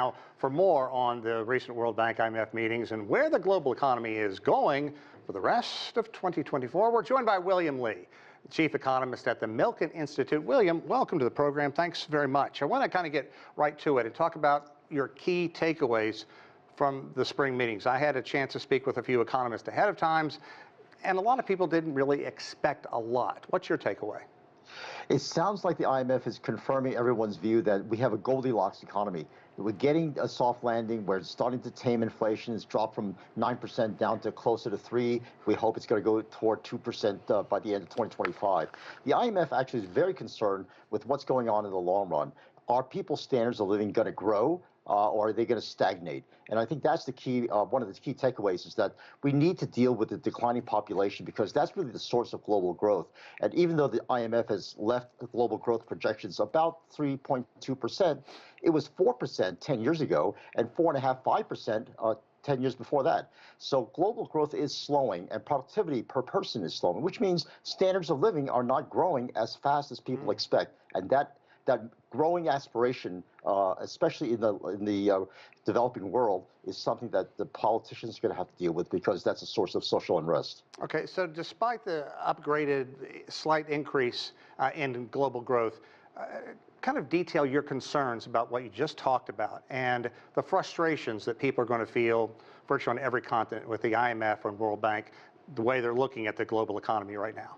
now for more on the recent World Bank-IMF meetings and where the global economy is going for the rest of 2024. We're joined by William Lee, Chief Economist at the Milken Institute. William, welcome to the program. Thanks very much. I want to kind of get right to it and talk about your key takeaways from the spring meetings. I had a chance to speak with a few economists ahead of time, and a lot of people didn't really expect a lot. What's your takeaway? It sounds like the IMF is confirming everyone's view that we have a Goldilocks economy. We're getting a soft landing. We're starting to tame inflation. It's dropped from 9% down to closer to 3%. We hope it's going to go toward 2% by the end of 2025. The IMF actually is very concerned with what's going on in the long run. Are people's standards of living going to grow? Or are they going to stagnate? And I think that's the key. One of the key takeaways is that we need to deal with the declining population because that's really the source of global growth. And even though the IMF has left the global growth projections about 3.2%, it was 4% 10 years ago and 4.5%, 5% 10 years before that. So global growth is slowing and productivity per person is slowing, which means standards of living are not growing as fast as people expect. And that growing aspiration, especially in the developing world, is something that the politicians are going to have to deal with because that's a source of social unrest. Okay, so despite the upgraded slight increase in global growth, kind of detail your concerns about what you just talked about and the frustrations that people are going to feel virtually on every continent with the IMF and World Bank, the way they're looking at the global economy right now.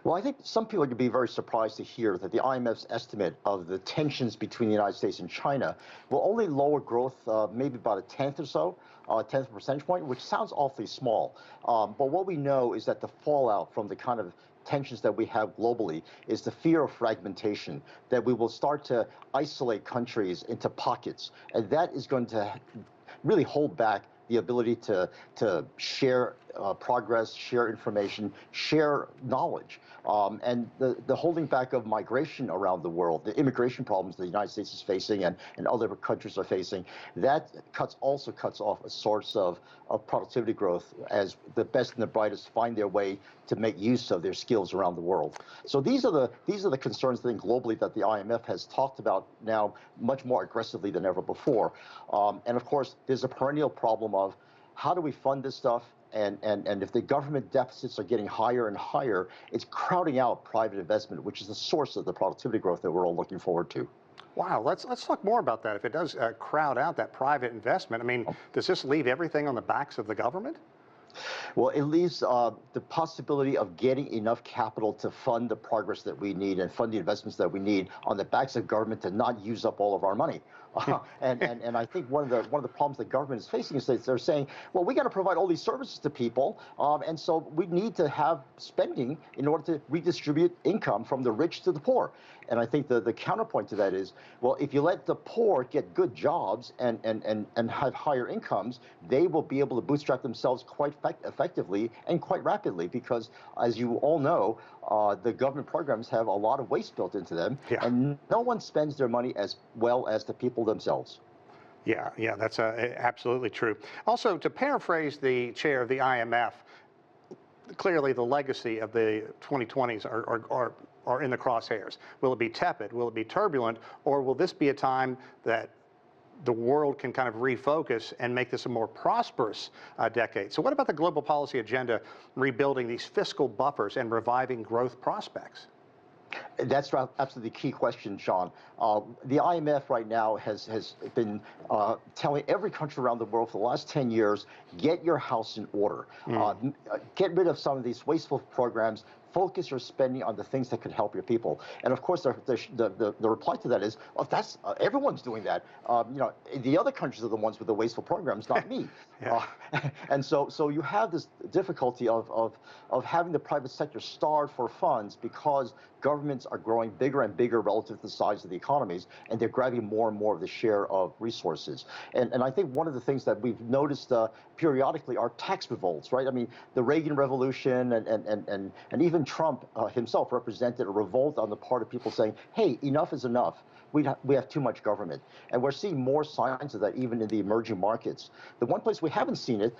Well, I think some people are going to be very surprised to hear that the IMF's estimate of the tensions between the United States and China will only lower growth maybe about a tenth or so, a tenth of a percentage point, which sounds awfully small. But what we know is that the fallout from the kind of tensions that we have globally is the fear of fragmentation, that we will start to isolate countries into pockets. And that is going to really hold back the ability to share progress, share information, share knowledge. And the holding back of migration around the world, the immigration problems the United States is facing and other countries are facing, that also cuts off a source of productivity growth as the best and the brightest find their way to make use of their skills around the world. So these are the concerns, I think, globally that the IMF has talked about now much more aggressively than ever before. And of course, there's a perennial problem of how do we fund this stuff? And if the government deficits are getting higher and higher, it's crowding out private investment, which is the source of the productivity growth that we're all looking forward to. Wow, let's talk more about that. If it does crowd out that private investment, I mean, does this leave everything on the backs of the government? Well, it leaves the possibility of getting enough capital to fund the progress that we need and fund the investments that we need on the backs of government to not use up all of our money. And I think one of the problems the government is facing is that they're saying, well, we got to provide all these services to people, and so we need to have spending in order to redistribute income from the rich to the poor. And I think the counterpoint to that is, well, if you let the poor get good jobs and have higher incomes, they will be able to bootstrap themselves quite effectively and quite rapidly because, as you all know, the government programs have a lot of waste built into them, and no one spends their money as well as the people themselves. Yeah, that's absolutely true. Also, to paraphrase the chair of the IMF, clearly the legacy of the 2020s are in the crosshairs. Will it be tepid? Will it be turbulent? Or will this be a time that the world can kind of refocus and make this a more prosperous decade? So what about the global policy agenda, rebuilding these fiscal buffers and reviving growth prospects? That's absolutely the key question, Sean. The IMF right now has been telling every country around the world for the last 10 years, get your house in order. Get rid of some of these wasteful programs. Focus your spending on the things that could help your people. And of course, the reply to that is, well, that's everyone's doing that. The other countries are the ones with the wasteful programs, not me. And so you have this difficulty of having the private sector starve for funds because governments are growing bigger and bigger relative to the size of the economies, and they're grabbing more and more of the share of resources. And I think one of the things that we've noticed periodically are tax revolts, right? I mean, the Reagan Revolution and even Trump himself represented a revolt on the part of people saying, hey, enough is enough. We have too much government. And we're seeing more signs of that even in the emerging markets. The one place we haven't seen it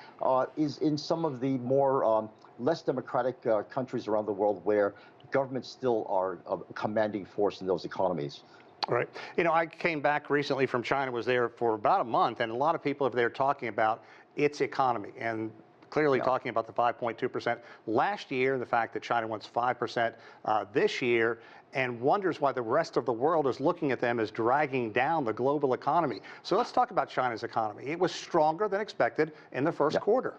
is in some of the more less democratic countries around the world where governments still are a commanding force in those economies. Right. You know, I came back recently from China, was there for about a month, and a lot of people are there talking about its economy and clearly Yeah. talking about the 5.2% last year, the fact that China wants 5% this year, and wonders why the rest of the world is looking at them as dragging down the global economy. So let's talk about China's economy. It was stronger than expected in the first Yeah. quarter.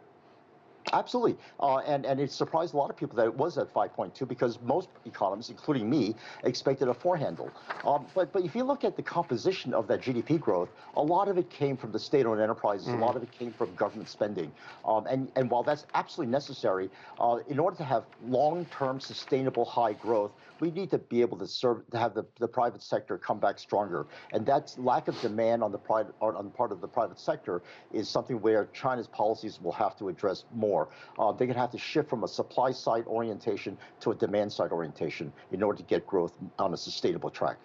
Absolutely. And it surprised a lot of people that it was at 5.2 because most economists, including me, expected a four handle. But if you look at the composition of that GDP growth, a lot of it came from the state-owned enterprises. A lot of it came from government spending. And while that's absolutely necessary, in order to have long-term sustainable high growth, we need to be able to have the private sector come back stronger. And that lack of demand on the part of the private sector is something where China's policies will have to address more. They're going to have to shift from a supply side orientation to a demand side orientation in order to get growth on a sustainable track.